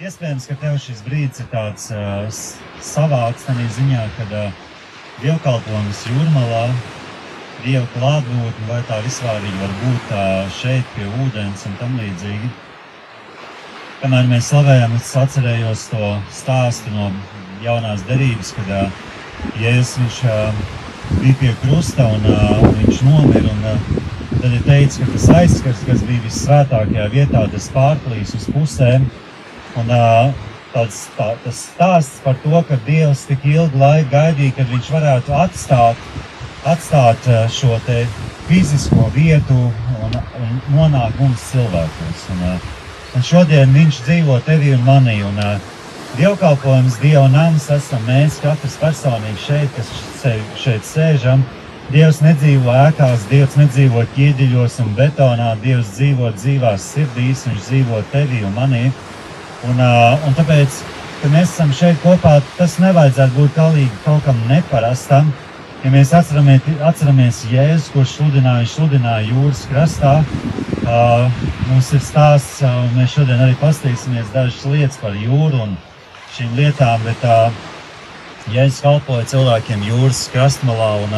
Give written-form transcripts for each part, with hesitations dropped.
Iespējams, ka tev šis brīdis ir tāds savāds tādā ziņā, kad dievkalpojums Jūrmalā, Dieva klātbūtne, vai tā vispārīgi var būt šeit pie ūdens un tam līdzīgi. Kamēr mēs slavējam, es atcerējos to stāstu no jaunās derības, kad Jēzus viņš bija pie krusta un viņš nomira. Tad ir teicis, ka tas aizskars, kas bija vissvētākajā vietā, tas pārplīs uz pusēm. Un tas stāsts par to, ka Dievs tik ilgu laiku gaidīja, kad viņš varētu atstāt šo te fizisko vietu un nonākt mums cilvēkos. Un šodien viņš dzīvo tevī un manī. Un dievkalpojums, Dieva nams esam mēs, katrs personīgi šeit, kas šeit sēžam. Dievs nedzīvo ēkās, Dievs nedzīvo ķieģeļos un betonā, Dievs dzīvo dzīvās sirdīs, viņš dzīvo tevī un manī. Un tāpēc, kad mēs esam šeit kopā, tas nevajadzētu būt galīgi kaut kam neparastam. Ja mēs atceramies Jēzus, kurš sludināja jūras krastā, mums ir stāsts, un mēs šodien arī paskatīsimies dažas lietas par jūru un šīm lietām, bet Jēzus kalpoja cilvēkiem jūras krastmalā, un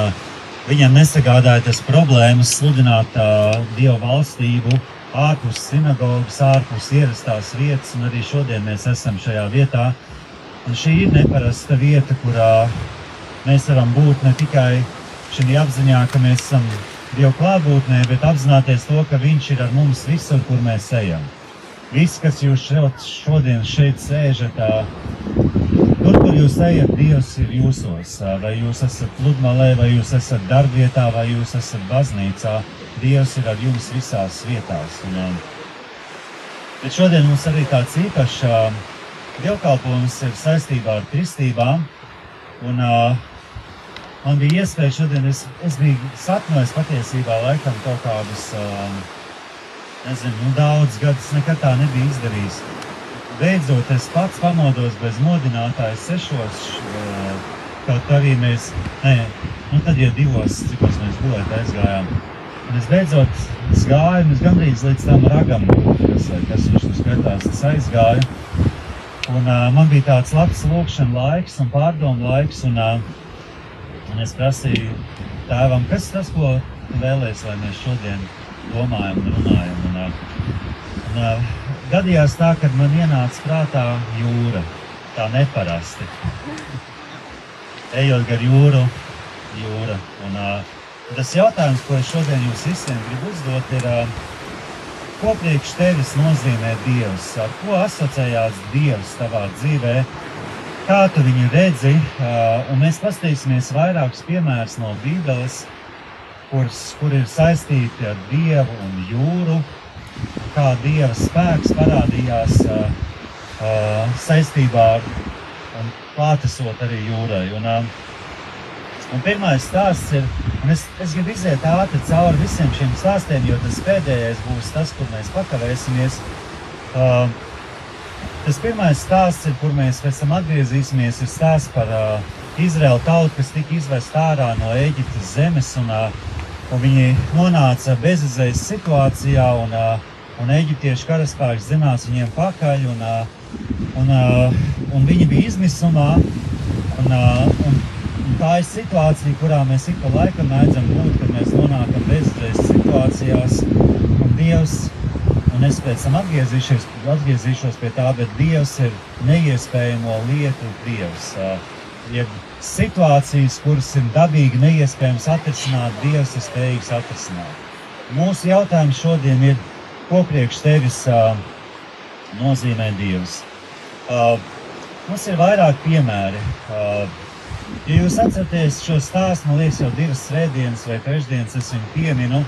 viņam nesagādāja tas problēmas sludināt Dieva valstību ārpus sinagogas, ārpus ierastās vietas, un arī šodien mēs esam šajā vietā. Un šī ir neparasta vieta, kurā mēs varam būt ne tikai šī apziņā, ka mēs esam Dieva klātbūtnē, bet apzināties to, ka Viņš ir ar mums visur, kur mēs ejam. Viss, kas jūs šodien šeit sēžat, tur, kur jūs ejat, Dievs ir jūsos. Vai jūs esat pludmalē, vai jūs esat darbvietā, vai jūs esat baznīcā, Dievs ir ar jums visās vietās. Bet šodien mums arī tāds īpašs dievkalpojums ir saistībā ar kristībām. Un man bija iespēja šodien, es biju sapnojis patiesībā laikam kaut kādus, daudz gadus, nekad tā nebija izdarījis. Beidzot, es pats pamodos bez modinātāja 6, kaut arī mēs, tad jau 2, cikos mēs gulēt aizgājām. Un es beidzot gāju, un es gandrīz līdz tam ragam, kas viņš nu skatās, es aizgāju. Un man bija tāds labs lūkšana laiks un pārdomu laiks, un es prasīju tēvam, kas tas, ko tu vēlies, lai mēs šodien domājam un runājam. Un gadījās tā, kad man ienāca prātā jūra, tā neparasti. Ejot gar jūra. Un tas jautājums, ko es šodien jūs visiem gribu uzdot, ir, ko priekš tevis nozīmē Dievs? Ar ko asociējās Dievs tavā dzīvē? Kā tu viņu redzi? Un mēs paskatīsimies vairākus piemērus no Bībeles, kur ir saistīti ar Dievu un jūru, kā Dieva spēks parādījās saistībā ar un klātesot arī jūrai. Un pirmais stāsts ir, un es gribu iziet ātri cauri visiem šiem stāstiem, jo tas pēdējais būs tas, kur mēs pakavēsimies. Tas pirmais stāsts ir, kur mēs pēc tam atgriezīsimies, ir stāsts par Izraēlu tautu, kas tika izvest ārā no Ēģiptes zemes, un viņi nonāca bezizejas situācijā, un eģiptiešu karaspēks zinās viņiem pakaļ, un viņi bija izmisumā, un tā ir situācija, kurā mēs ik pa laikam mēdzam būt, kad mēs nonākam bezizejas situācijās, un Dievs, un es pēc tam atgriezīšos pie tā, bet Dievs ir neiespējamo lietu Dievs. Ir situācijas, kuras ir dabīgi neiespējams atrisināt, Dievs ir spējīgs atrisināt. Mūsu jautājums šodien ir, ko priekš tevis nozīmē Dievs? Mums ir vairāk piemēri. Ja jūs atceraties šo stāstu, man liekas, jau 2 svētdienas vai trešdienas es viņu pieminu,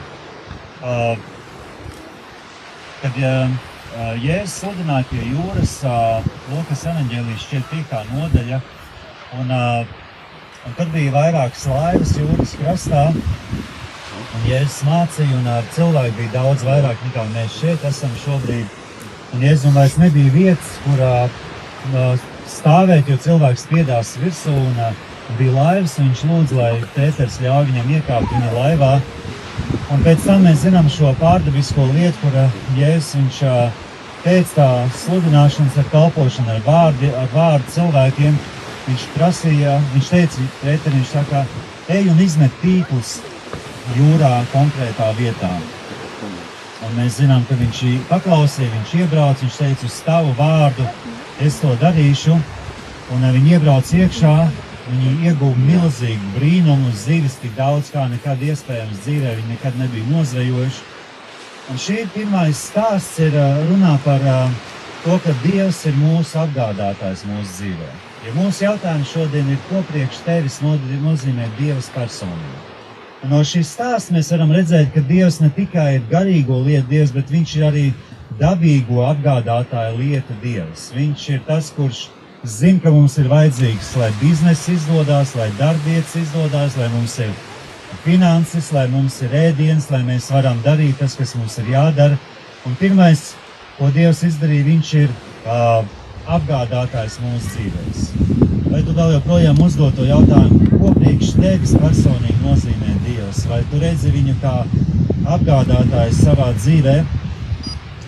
kad Jēzus sludināja pie jūras, Lūkas evaņģēlijas šķiet 5. nodaļa, un tad bija vairākas laivas jūras krastā, un Jēzus mācīja, un cilvēki bija daudz vairāk nekā mēs šeit esam šobrīd, un Jēzum vairs nebija vietas, kur stāvēt, jo cilvēks spiedās virsū, un bija laivas, un viņš lūdza, lai Pēters ļauj viņam iekāpt viņa laivā. Un pēc tam mēs zinām šo pārdabisko lietu, kur Jēzus viņš pēc tā sludināšanas ar kalpošanu, ar vārdu cilvēkiem, viņš teica, viņš saka, ej un izmet tīklus jūrā konkrētā vietā. Un mēs zinām, ka viņš paklausīja, viņš iebrauc, viņš teica, uz tavu vārdu es to darīšu. Un viņi iebrauc iekšā, viņi ieguva milzīgu brīnumu, zivis tik daudz, kā nekad iespējams dzīvē, viņi nekad nebija nozvejojuši. Un šī pirmais stāsts runā par to, ka Dievs ir mūsu apgādātājs mūsu dzīvē. Ja mūsu jautājums šodien ir, ko priekš tevis nozīmē Dievs personīgi. Un no šīs stāsts mēs varam redzēt, ka Dievs ne tikai ir garīgo lietu Dievs, bet viņš ir arī dabīgo apgādātāju lietu Dievs. Viņš ir tas, kurš zina, ka mums ir vajadzīgs, lai bizness izdodās, lai darbietas izdodās, lai mums ir finanses, lai mums ir ēdiens, lai mēs varam darīt tas, kas mums ir jādara. Un pirmais, ko Dievs izdarīja, viņš ir apgādātājs mūsu dzīvēs. Vai tu vēl joprojām uzdod to jautājumu, ko priekš tevis personīgi nozīmē Dievs? Vai tu redzi viņu kā apgādātājs savā dzīvē?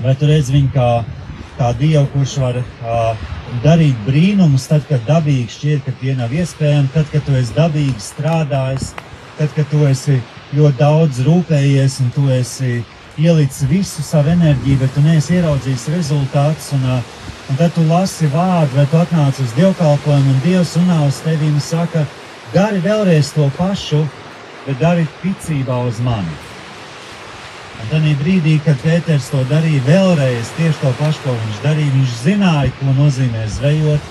Vai tu redzi viņu kā Dievu, kurš var darīt brīnumus tad, kad dabīgi šķiet, ka tie nav iespējami, tad, kad tu esi dabīgi strādājis, tad, kad tu esi ļoti daudz rūpējies un tu esi ielicis visu savu enerģiju, bet tu neesi ieraudzījis rezultātus, un tad tu lasi vārdu, vai tu atnāc uz dievkalpojumu, un Dievs runā uz tevi un saka, dari vēlreiz to pašu, bet dari ticībā uz mani. Un tad brīdī, kad Pēters to darīja vēlreiz, tieši to pašu, ko viņš darīja, viņš zināja, ko nozīmē zvejot,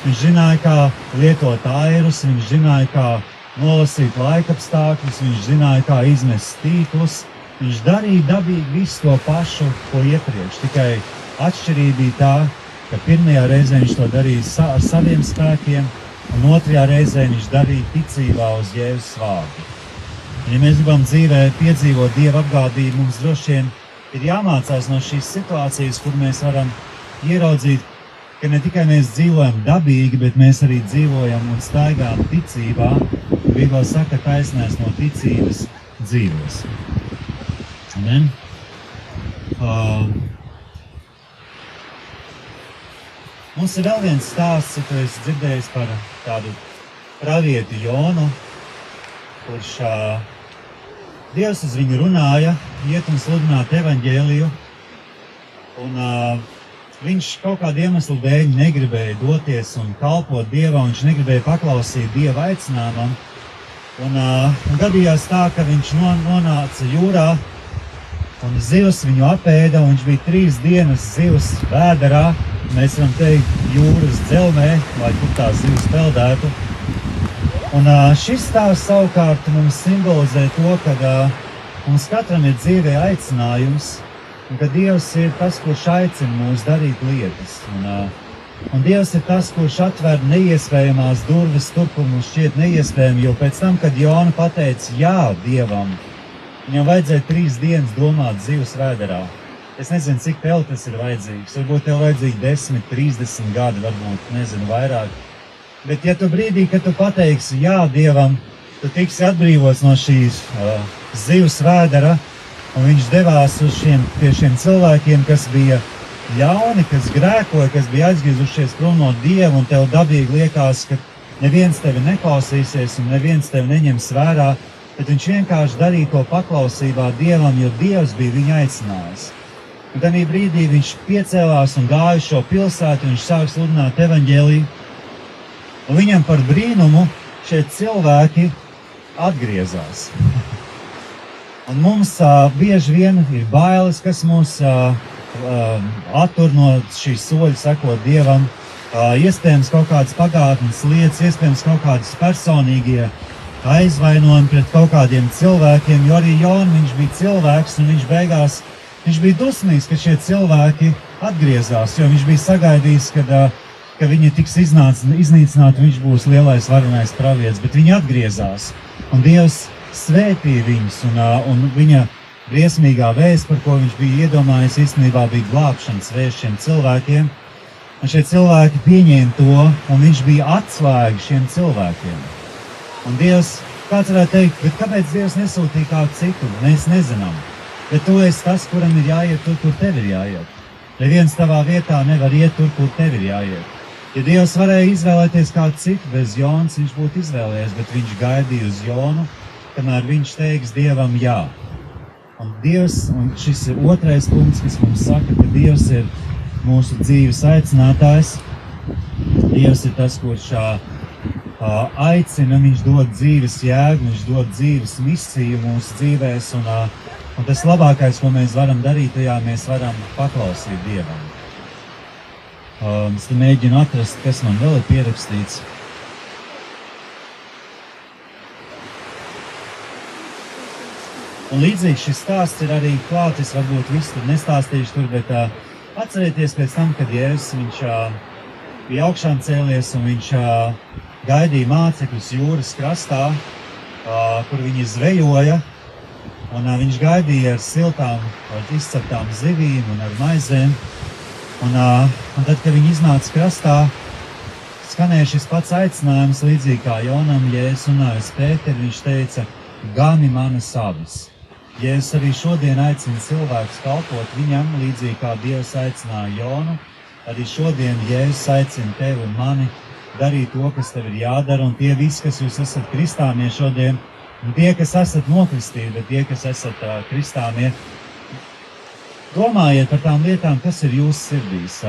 viņš zināja, kā lietot airus, viņš zināja, kā nolasīt laikapstākļus, viņš zināja, kā izmest tīklus. Viņš darīja dabīgi visu to pašu, ko iepriekš. Tikai atšķirība bija tā, ka pirmajā reizē viņš to darīja ar saviem spēkiem, un otrajā reizē viņš darīja ticībā uz Jēzus vārdu. Ja mēs gribam dzīvē piedzīvot Dieva apgādību, mums droši vien ir jāmācās no šīs situācijas, kur mēs varam ieraudzīt, ka ne tikai mēs dzīvojam dabīgi, bet mēs arī dzīvojam un staigājam ticībā. Bībelē saka, taisnais no ticības dzīvos. Amen. Mums ir vēl viens stāsts, ja tu esi dzirdējis par tādu pravieti Jonu, kurš Dievs uz viņu runāja, iet un sludināt evaņģēliju, un viņš kaut kādu iemeslu dēļ negribēja doties un kalpot Dievam, viņš negribēja paklausīt Dieva aicinājumam, un gadījās tā, ka viņš nonāca jūrā, un zivs viņu apēda, un viņš bija 3 dienas zivs vēderā, mēs varam teikt jūras dzelmē, lai kur tās zivs peldētu. Un šis stāsts savukārt mums simbolizē to, ka mums katram ir dzīvē aicinājums, un ka Dievs ir tas, kurš aicina mūs darīt lietas. Un Dievs ir tas, kurš atver neiespējamās durvis tur, kur mums šķiet neiespējami, jo pēc tam, kad Jona pateica jā Dievam, viņam vajadzēja 3 dienas domāt zivs vēderā. Es nezinu, cik tev tas ir vajadzīgs. Varbūt tev vajadzīgi 10, 30 gadi, varbūt, nezinu, vairāk. Bet ja tu brīdī, kad tu pateiksi jā Dievam, tu tiksi atbrīvots no šīs zivs vēdera, un viņš devās pie šiem cilvēkiem, kas bija ļauni, kas grēkoja, kas bija aizgriezušies prom no Dieva, un tev dabīgi liekas, ka neviens tevi neklausīsies un neviens tevi neņems vērā, bet viņš vienkārši darīja to paklausībā Dievam, jo Dievs bija viņu aicinājis. Un tad brīdī viņš piecēlās un gāja šo pilsētu, un viņš sāk sludināt evaņģēliju. Un viņam par brīnumu šie cilvēki atgriezās. Un mums bieži vien ir bailes, kas mūs attur no šī soļa sekot Dievam. Iespējams kaut kādas pagātnes lietas, iespējams kaut kādas personīgie aizvainojumi pret kaut kādiem cilvēkiem, jo arī Jona, viņš bija cilvēks, un viņš bija dusmīgs, ka šie cilvēki atgriezās, jo viņš bija sagaidījis, ka viņi tiks iznīcināti, viņš būs lielais varenais pravietis, bet viņi atgriezās. Un Dievs svētīja viņus, un viņa briesmīgā vēsts, par ko viņš bija iedomājies, īstenībā bija glābšanas vēsts šiem cilvēkiem. Un šie cilvēki pieņēma to, un viņš bija atslēga šiem cilvēkiem. Un Dievs, kāds varētu teikt, bet kāpēc Dievs nesūtīja kādu citu? Mēs nezinām. Bet tu esi tas, kuram ir jāiet tur, kur tev ir jāiet. Neviens tavā vietā nevar iet tur, kur tev ir jāiet. Ja Dievs varēja izvēlēties kādu citu bez Jonas, viņš būtu izvēlējies, bet viņš gaidīja uz Jonu, kamēr viņš teiks Dievam jā. Un Dievs, un šis ir otrais punkts, kas mums saka, ka Dievs ir mūsu dzīves aicinātājs. Dievs ir tas, kurš aicina, viņš dod dzīves jēgu, viņš dod dzīves misiju mūsu dzīvēs, un tas labākais, ko mēs varam darīt, tajā mēs varam paklausīt Dievam. Es te mēģinu atrast, kas man vēl ir pierakstīts. Un līdzīgi šis stāsts ir arī klāt, es varbūt visu tur nestāstīšu tur, bet atcerieties pēc tam, kad Jēzus viņš bija augšām cēlies un viņš gaidīja mācekļus jūras krastā, kur viņi zvejoja, un viņš gaidīja ar siltām, ar izceptām zivīm un ar maizēm. Un tad, kad viņi iznāca krastā, skanēja šis pats aicinājums, līdzīgi kā Jonam, Jēzus runāja uz Pēteri, viņš teica, gani manas avis. Jēzus arī šodien aicina cilvēkus kalpot viņam, līdzīgi kā Dievs aicināja Jonu, arī šodien Jēzus aicina tevi un mani darīt to, kas tev ir jādara, un tie visi, kas jūs esat kristānie šodien, un tie, kas esat nokristīti, bet tie, kas esat kristānie, domājiet par tām lietām, kas ir jūsu sirdīs.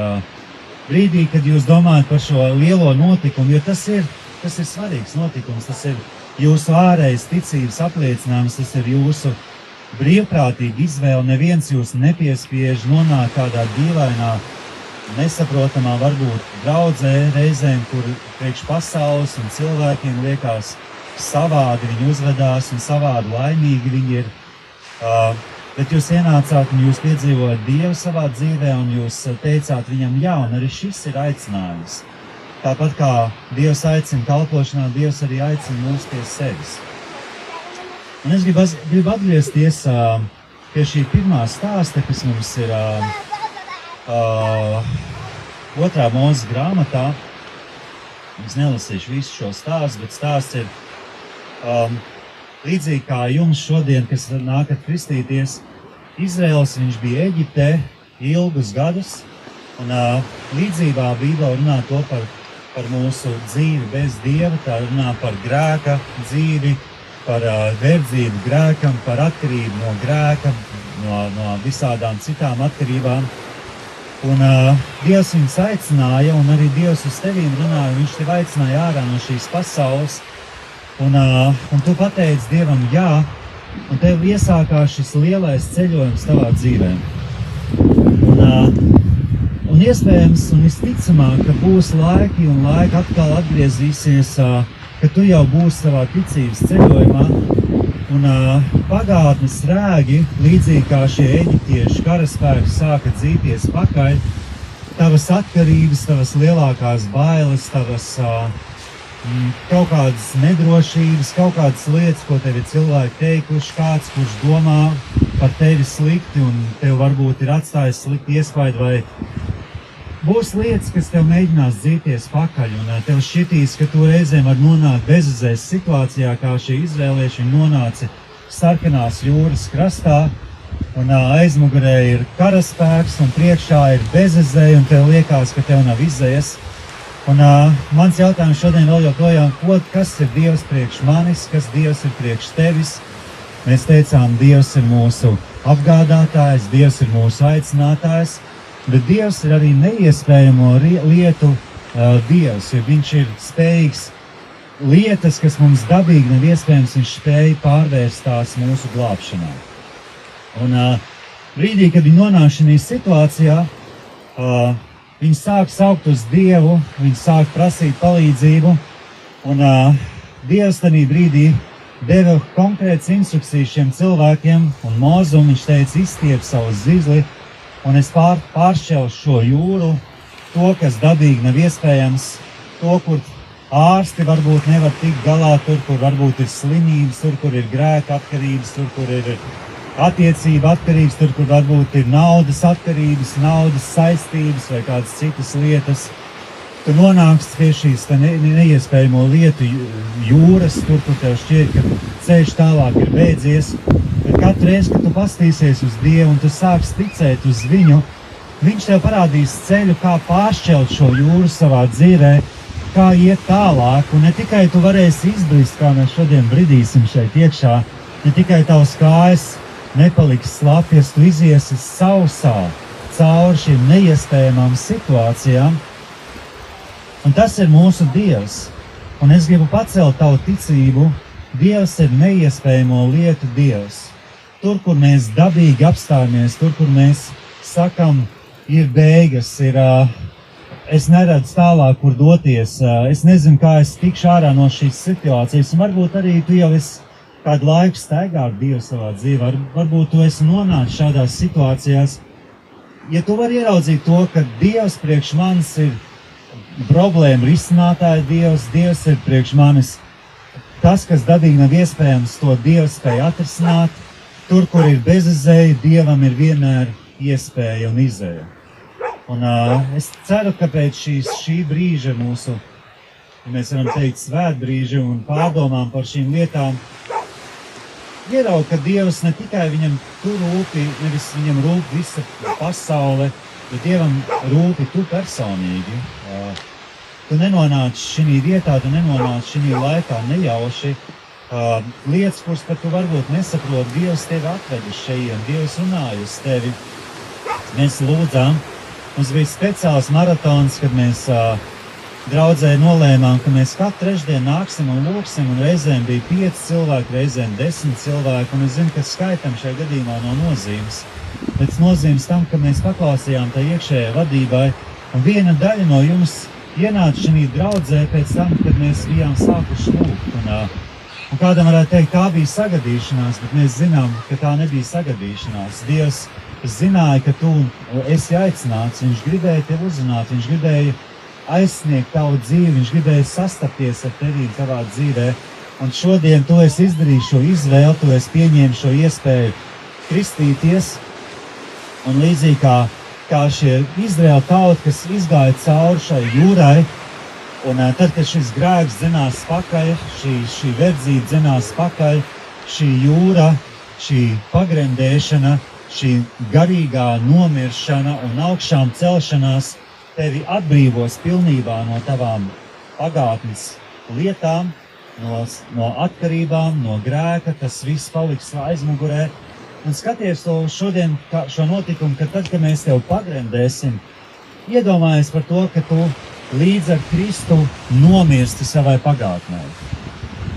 Brīdī, kad jūs domājat par šo lielo notikumu, jo tas ir svarīgs notikums, tas ir jūsu ārējais ticības apliecinājums, tas ir jūsu brīvprātīga izvēle, neviens jūs nepiespiež nonākt kādā dīvainā, nesaprotamā varbūt draudzē reizēm, kur priekš pasaules un cilvēkiem liekas savādi viņi uzvedās un savādi laimīgi viņi ir. Bet jūs ienācāt un jūs piedzīvojat Dievu savā dzīvē un jūs teicāt viņam jā, un arī šis ir aicinājums. Tāpat kā Dievs aicina kalpošanā, Dievs arī aicina mūs pie sevis. Un es gribu atgriezties pie šī pirmā stāsta, kas mums ir 2. Mūzes grāmatā. Es nelasīšu visu šo stāstu, bet stāsts ir līdzīgi kā jums šodien, kas nākat kristīties, Izraels viņš bija Eģiptē ilgus gadus, un līdzībā Bībele runā to par mūsu dzīvi bez Dieva, tā runā par grēka dzīvi, par verdzību grēkam, par atkarību no grēka, no visādām citām atkarībām. Un Dievs viņus aicināja, un arī Dievs uz tevīm runāja, viņš tevi aicināja ārā no šīs pasaules, un tu pateici Dievam jā, un tev iesākās šis lielais ceļojums tavā dzīvē. Un iespējams un visticamāk, ka būs laiki un laika atkal atgriezīsies, ka tu jau būsi savā ticības ceļojumā, un pagātnes rēgi, līdzīgi kā šie eģiptieši karaspēki sāka dzīties pakaļ, tavas atkarības, tavas lielākās bailes, tavas kaut kādas nedrošības, kaut kādas lietas, ko tev ir cilvēki teikuši, kāds, kurš domā par tevi slikti un tev varbūt ir atstājis slikti iespaidu, vai būs lietas, kas tev mēģinās dzīties pakaļ, un tev šķitīs, ka tu reizēm var nonākt bezizējas situācijā, kā šie izrēlieši nonāca Sarkanās jūras krastā, un aizmugurē ir karaspēks, un priekšā ir bezizēja, un tev liekas, ka tev nav izējas. Un mans jautājums šodien vēl joprojām, kas ir Dievs priekš manis, kas Dievs ir priekš tevis? Mēs teicām, Dievs ir mūsu apgādātājs, Dievs ir mūsu aicinātājs, bet Dievs ir arī neiespējamo lietu Dievs, jo viņš ir spējīgs lietas, kas mums dabīgi nav iespējams, viņš spēja pārvērst tās mūsu glābšanā. Un brīdī, kad viņi nonāk šajā situācijā, viņi sāk saukt uz Dievu, viņi sāk prasīt palīdzību, un Dievs tajā brīdī deva konkrētas instrukcijas šiem cilvēkiem, un Mozum viņš teica, izstiep savu zizli, un es pāršķelšu šo jūru, to, kas dabīgi nav iespējams, to, kur ārsti varbūt nevar tikt galā, tur, kur varbūt ir slimības, tur, kur ir grēka atkarības, tur, kur ir attiecība atkarības, tur, kur varbūt ir naudas atkarības, naudas saistības vai kādas citas lietas. Tu nonāksi pie šīs neiespējamo lietu jūras, tur tev šķiet, ka ceļš tālāk ir beidzies. Bet katru reizi, kad tu pastīsies uz Dievu un tu sāksi ticēt uz viņu, Viņš tev parādīs ceļu, kā pāršķelt šo jūru savā dzīvē, kā iet tālāk, un ne tikai tu varēsi izbrist, kā mēs šodien bridīsim šeit iekšā, ne tikai tavs kājas nepaliks slapjas, tu iziesi sausā cauri šīm neiespējamām situācijām, un tas ir mūsu Dievs. Un es gribu pacelt tavu ticību, Dievs ir neiespējamo lietu Dievs. Tur, kur mēs dabīgi apstājamies, tur, kur mēs sakam, ir beigas, es neredzu tālāk, kur doties, es nezinu, kā es tikšu ārā no šīs situācijas, un varbūt arī tu jau esi kādu laiku staigā ar Dievu savā dzīvē, varbūt tu esi nonācis šādās situācijās. Ja tu vari ieraudzīt to, ka Dievs priekš manis ir problēma risinātāja Dievs, Dievs ir priekš manis tas, kas dabīgi nav iespējams, to Dievs spēj atrisināt. Tur, kur ir bezizēja, Dievam ir vienmēr iespēja un izēja. Un es ceru, ka pēc šī brīža mūsu, mēs varam teikt, svētbrīža un pārdomām par šīm lietām, ieraug, ka Dievs ne tikai viņam tu rūpi, nevis viņam rūp visa pasaule, bet Dievam rūpi tu personīgi. Tu nenonāc šī vietā, tu nenonāc šī laikā nejauši. Lietas, kuras pat tu varbūt nesaproti, Dievs tevi atved uz šejien, Dievs runāja uz tevi. Mēs lūdzām, mums bija speciāls maratons, kad mēs draudzē nolēmām, ka mēs katru trešdienu nāksim un lūksim, un reizēm bija 5 cilvēki, reizēm 10 cilvēki, un es zinu, ka skaitam šajā gadījumā no nozīmes. Pēc nozīmes tam, ka mēs paklausījām tā iekšējai vadībai, un viena daļa no jums ienāca šī draudzē pēc tam, kad mēs bijām sākuši lūgt. Un kādam varētu teikt, tā bija sagadīšanās, bet mēs zinām, ka tā nebija sagadīšanās. Dievs zināja, ka tu esi aicināts, viņš gribēja tevi uzrunāt, viņš gribēja aizsniegt tavu dzīvi, viņš gribēja sastapties ar tevi tavā dzīvē. Un šodien tu esi izdarījis šo izvēli, tu esi pieņēmis šo iespēju kristīties. Un līdzīgi kā šie Izraēla tauta, kas izgāja cauri šai jūrai, un tad, kad šis grēks dzenās pakaļ, šī verdzība dzenās pakaļ, šī jūra, šī pagremdēšana, šī garīgā nomiršana un augšām celšanās tevi atbrīvos pilnībā no tavām pagātnes lietām, no atkarībām, no grēka, tas viss paliks aizmugurē. Un skaties to šodien, šo notikumu, ka tad, kad mēs tev pagremdēsim, iedomājies par to, ka tu līdz ar Kristu nomirsti savai pagātnē.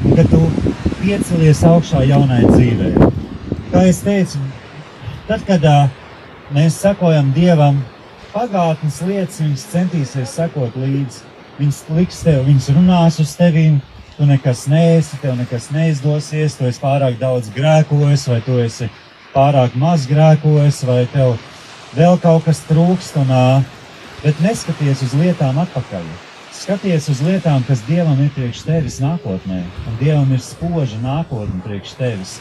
Un ka tu piecelies augšā jaunai dzīvē. Kā es teicu, tad, kad mēs sekojam Dievam, pagātnes lietas, viņas centīsies sekot līdzi. Viņas liks tev, viņas runās uz tevīm, tu nekas neesi, tev nekas neizdosies, tu esi pārāk daudz grēkojis, vai tu esi pārāk maz grēkojis, vai tev vēl kaut kas trūkst. Bet neskaties uz lietām atpakaļ. Skaties uz lietām, kas Dievam ir priekš tevis nākotnē. Un Dievam ir spoža nākotne priekš tevis.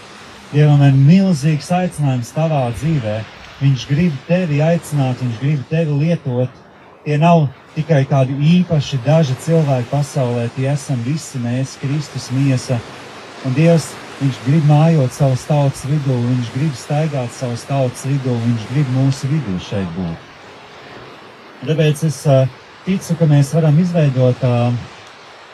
Dievam ir milzīgs aicinājums tavā dzīvē. Viņš grib tevi aicināt, viņš grib tevi lietot. Tie nav tikai kādi īpaši daži cilvēki pasaulē, tie esam visi mēs, Kristus miesa. Un Dievs, viņš grib mājot savas tautas vidū, viņš grib staigāt savas tautas vidū, viņš grib mūsu vidū šeit būt. Tāpēc es ticu, ka mēs varam izveidot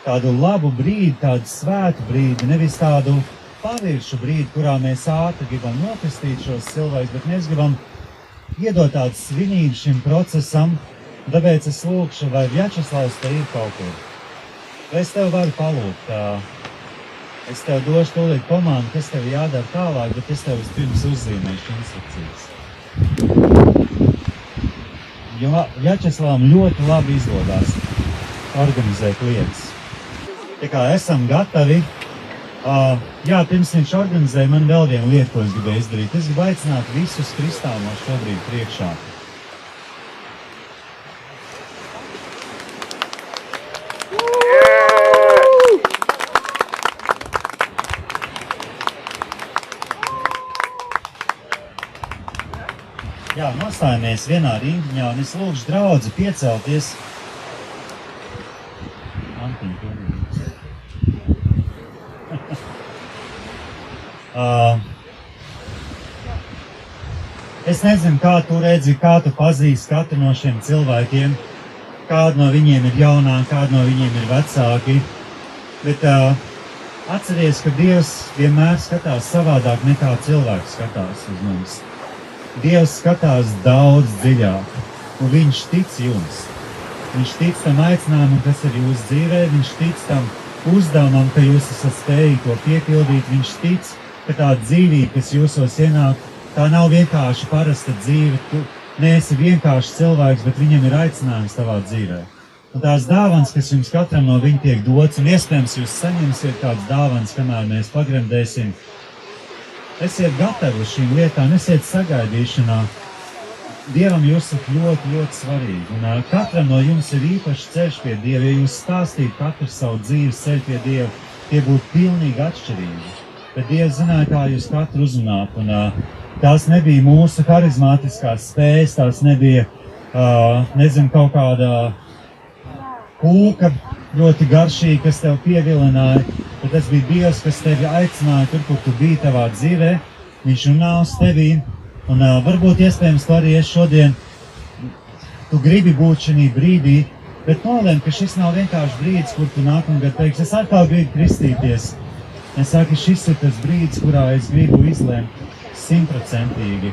tādu labu brīdi, tādu svētu brīdi, nevis tādu paviršu brīdi, kurā mēs ātri gribam nokristīt šos cilvēkus, bet mēs gribam iedot tādu svinību šim procesam. Tāpēc es lūkšu, vai Vjačeslavs te ir kaut kur. Vai es tev varu palūgt? Es tev došu tūlīt komandu, kas tev jādara tālāk, bet es tev vispirms uzzīmēšu instrukcijas. Jo Vjačeslavam ļoti labi izdodas organizēt lietas. Tā kā esam gatavi, pirms viņš organizē, man vēl viena lieta, ko es gribēju izdarīt. Es gribu aicināt visus kristānos šobrīd priekšā. Jā, nostājamies vienā rindiņā, un es lūkšu draudzi piecelties. Es nezinu, kā tu redzi, kā tu pazīsti katru no šiem cilvēkiem, kādi no viņiem ir jaunāki, kādi no viņiem ir vecāki, bet atceries, ka Dievs vienmēr skatās savādāk nekā cilvēks skatās uz mums. Dievs skatās daudz dziļāk, un viņš tic jums. Viņš tic tam aicinājumam, kas ir jūsu dzīvē, viņš tic tam uzdevumam, ka jūs esat spējīgi to piepildīt, viņš tic, ka tā dzīvība, kas jūsos ienāk, tā nav vienkārši parasta dzīve, tu neesi vienkārši cilvēks, bet viņam ir aicinājums tavā dzīvē. Un tās dāvanas, kas jums katram no viņa tiek dots, un iespējams jūs saņemsiet kādas dāvanas, kamēr mēs pagremdēsim, esiet gatavi uz šīm lietām, esiet sagaidīšanā. Dievam jūs esat ļoti, ļoti svarīgi, un katram no jums ir īpašs ceļš pie Dieva. Ja jūs stāstītu katru savu dzīves ceļu pie Dieva, tie būtu pilnīgi atšķirīgi. Bet Dievs zināja, kā jūs katru uzrunāt, un tās nebija mūsu harizmātiskās spējas, tās nebija, nezinu, kaut kāda kūka ļoti garšīga, kas tev pievilināja, bet tas bija Dievs, kas tevi aicināja tur, kur tu biji tavā dzīvē, viņš runā uz tevī. Un varbūt iespējams tu arī šodien, tu gribi būt šī brīdī, bet nolem, ka šis nav vienkārši brīdis, kur tu nākamgad teiksi, es atkal gribu kristīties. Es saku, šis ir tas brīdis, kurā es gribu izlemt 100%.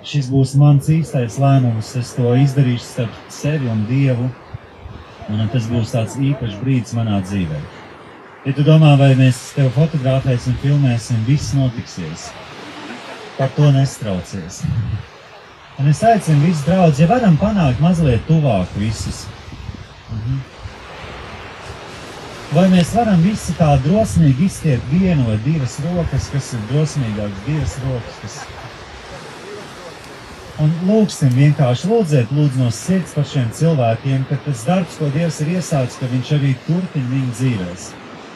Šis būs mans īstais lēmums, es to izdarīšu starp sevi un Dievu, un tas būs tāds īpašs brīdis manā dzīvē. Ja tu domā, vai mēs tevi fotografēsim, filmēsim, viss notiksies. Par to nestraucies. Un es aicinu visus draudz, ja varam panākt mazliet tuvāk visus. Vai mēs varam visi tā drosmīgi izstiet vienu vai divas rokas, kas ir drosmīgāks, divas rokas, Un lūgsim vienkārši, lūdzu no sirds par šiem cilvēkiem, ka tas darbs, ko Dievs ir iesācis, ka viņš arī turpina viņu dzīvēs.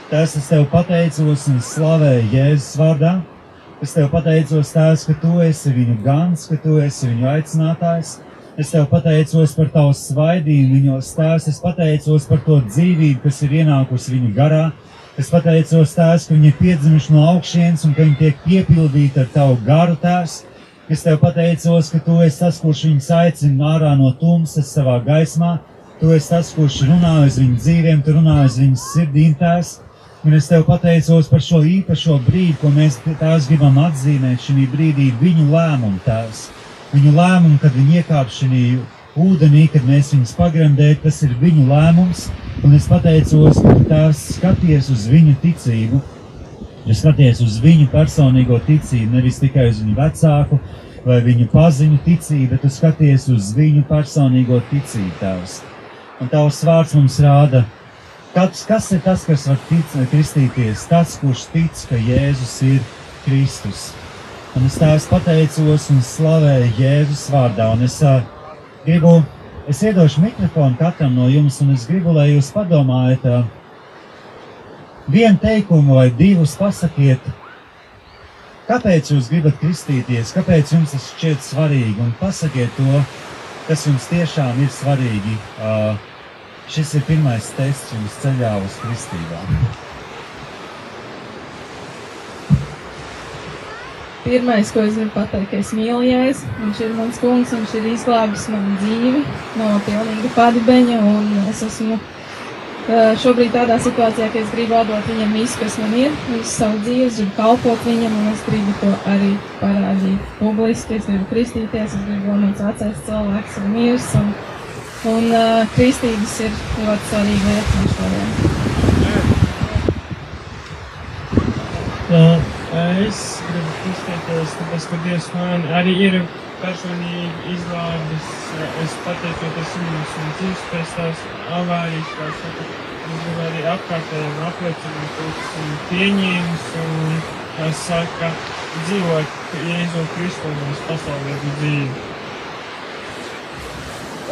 Tēvs, es Tev pateicos un slavēju Jēzus vārdā. Es Tev pateicos, Tēvs, ka Tu esi viņu gans, ka Tu esi viņu aicinātājs. Es Tev pateicos par Tavu svaidījumu viņos, Tēvs. Es pateicos par to dzīvību, kas ir ienākusi viņu garā. Es pateicos, Tēvs, ka viņi ir piedzimuši no augšienes un ka viņi tiek piepildīti ar Tavu garu, Tēvs. Es Tev pateicos, ka Tu esi tas, kurš viņus aicina ārā no tumsas savā gaismā. Tu esi tas, kurš runā uz viņu dzīvēm, Tu runā uz viņu sirdīm, Tēvs. Un es Tev pateicos par šo īpašo brīdi, ko mēs Tēvs gribam atzīmēt šī brīdī, viņu lēmumu, Tēvs. Viņu lēmumu, kad viņi iekāp šī ūdenī, kad mēs viņus pagremdēt, tas ir viņu lēmums. Un es pateicos, ka Tēvs skaties uz viņu ticību, ja skaties uz viņu personīgo ticību, nevis tikai uz viņu vecāku vai viņu paziņu ticību, bet tu skaties uz viņu personīgo ticību, Tēvs. Un Tavs vārds mums rāda, kas ir tas, kas var kristīties? Tas, kurš tic, ka Jēzus ir Kristus. Un es Tēvs pateicos un slavēju Jēzus vārdā. Un es iedošu mikrofonu katram no jums, un es gribu, lai jūs padomājat vienu teikumu vai divus pasakiet, kāpēc jūs gribat kristīties, kāpēc jums tas šķiet svarīgi, un pasakiet to, kas jums tiešām ir svarīgi. Šis ir pirmais tests jums ceļā uz kristībām. Pirmais, ko es gribu pateikt, ka es mīlu Jēzu. Viņš ir mans kungs, viņš ir izglābis manu dzīvi no pilnīga padibeņa, un es esmu šobrīd tādā situācijā, ka es gribu atdot viņam visu, kas man ir, visu savu dzīvi, es gribu kalpot viņam, un es gribu to arī parādīt publiski. Es gribu kristīties, es gribu, lai mans vecais cilvēks ir miris, un kristības ir ļoti svarīga lieta mums šodien. Es gribu kristīties, tāpēc, ka Dievs man arī ir personīgi izglābis. Es pateicoties viņam dzīves pēc tās avārijas, kā saka, es gribu arī apkārtējiem apliecināt, ka esmu pieņēmis un, kā saka, dzīvot Jēzu Kristu un es pasaulētu dzīvi.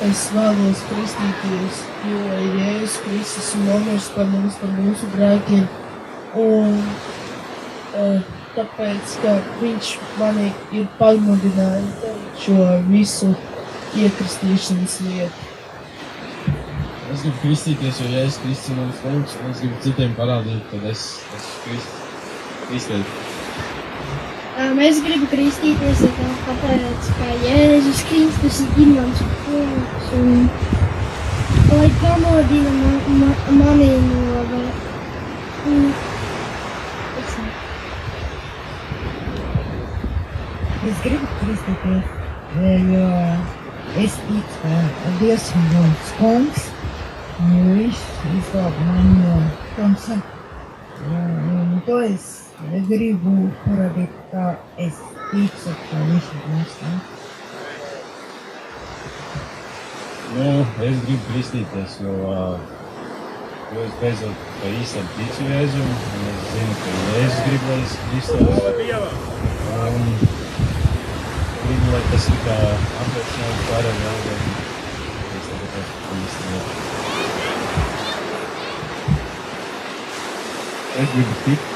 Es vēlos kristīties, jo Jēzus Kristus ir nomiris par mums, par mūsu grēkiem. Un tāpēc, ka viņš mani ir pamudinājis šo visu iekristīšanas lietu. Es gribu kristīties, jo Jēzus Kristus ir mans kungs, un es gribu citiem parādīt, ka es esmu kristietis. Es gribu kristīties, tāpēc, ka Jēzus Kristus ir mans kungs un lai pamodina mani no Es gribu kristīties, jo es ticu, ka Dievs ir mans kungs, un viņš izglāba mani no tamsa. Un to es gribu parādīt, ka es ticu, ka viņš ir mans kungs. Nu, es gribu kristīties, jo es beidzot pa īstam ticu Jēzum, un es zinu, ka Jēzus grib, lai es kristos. Un gribu, lai tas ir kā apliecinājums pārējiem jāgad. Es tagad esmu pa īstam. Es gribu tikt,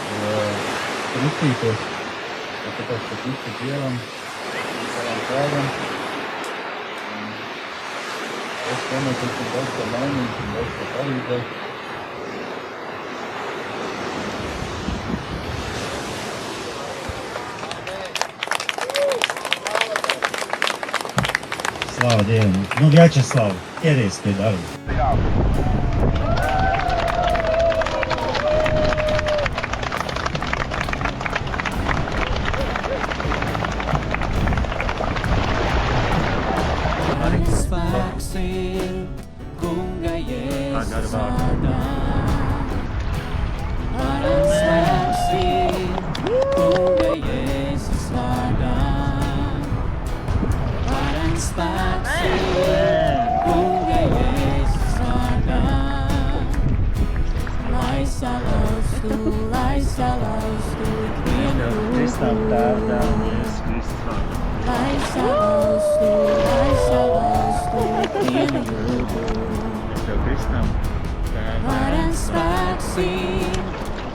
kristītos, tāpēc, ka ticu Dievam, savam tēvam. Es domāju, ka tas ir daudz kā mainīt un daudz kā palīdzēt. Slāva Dievam. Nu, Vjačeslav, ķeries pie darba. Spēks ir Kunga Jēzus vārdā. Varens spēks ir Kunga Jēzus vārdā. Varens spēks ir Kunga Jēzus vārdā. Lai salauztu ikvienu rūku. Lai salauztu ikvienu rūku. Varens spēks ir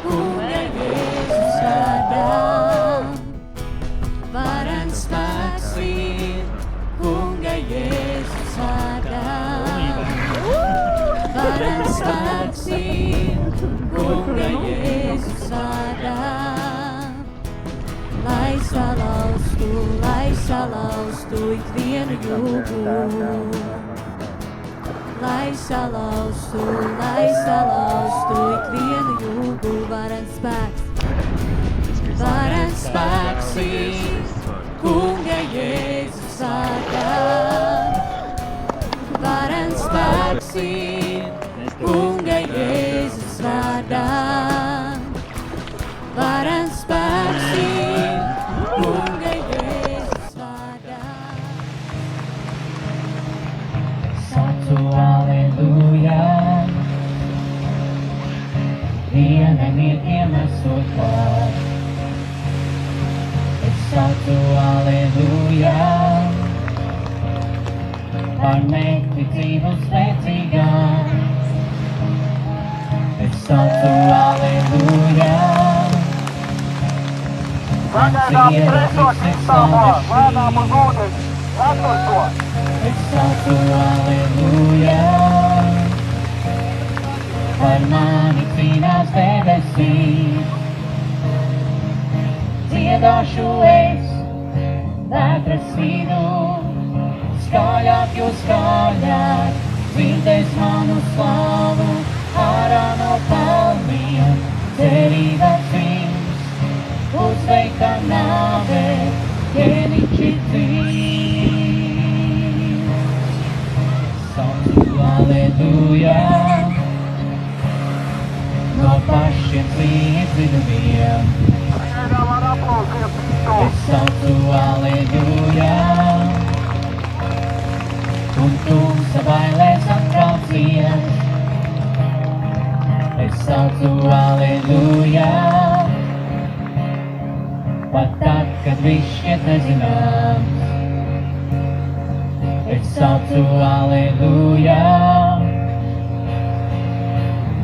Kunga Jēzus vārdā. Varens spēks ir Kunga Jēzus vārdā. Varens spēks ir Kunga Jēzus vārdā. Lai salauztu ikvienu jūgu. Lai salauztu ikvienu jūgu. Varens spēks ir Kunga Jēzus vārdā. Varens spēks ir Kunga Jēzus vārdā. Varens spēks ir Kunga Jēzus vārdā. Saucu aleluja, vienamiekiem esot klāt. Es saucu aleluja, par neticību spēcīgām. Es saucu aleluja, Pagaidām trešos izstāvos, lēnām uz ūdens, ceturto. Es saucu aleluja, par mani cīnās debesīs. Dziedāšu es vētras vidū, skaļāk, jo skaļāk dzirdēs manu slavu ārā no kalniem. Cerības viņš uzveikta nāve, ķēniņš ir dzīvs. Saucu aleluja, no pašiem dziļumiem. Es saucu aleluja, un tumsa bailēs atbraucies. Es saucu aleluja, pat tad, kad viss šķiet nezināms. Es saucu aleluja,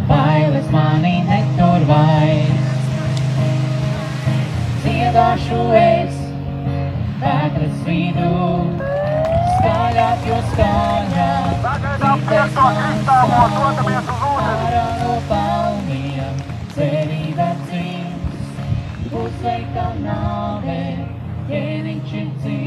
bailes mani netur vairs. Dziedāšu es vētras vidū, skaļāk, jo skaļāk dzirdēs manu slavu ārā no palmiem. Cerība dzīvs, uzveikta nāve. ķēniņš ir dzīvs.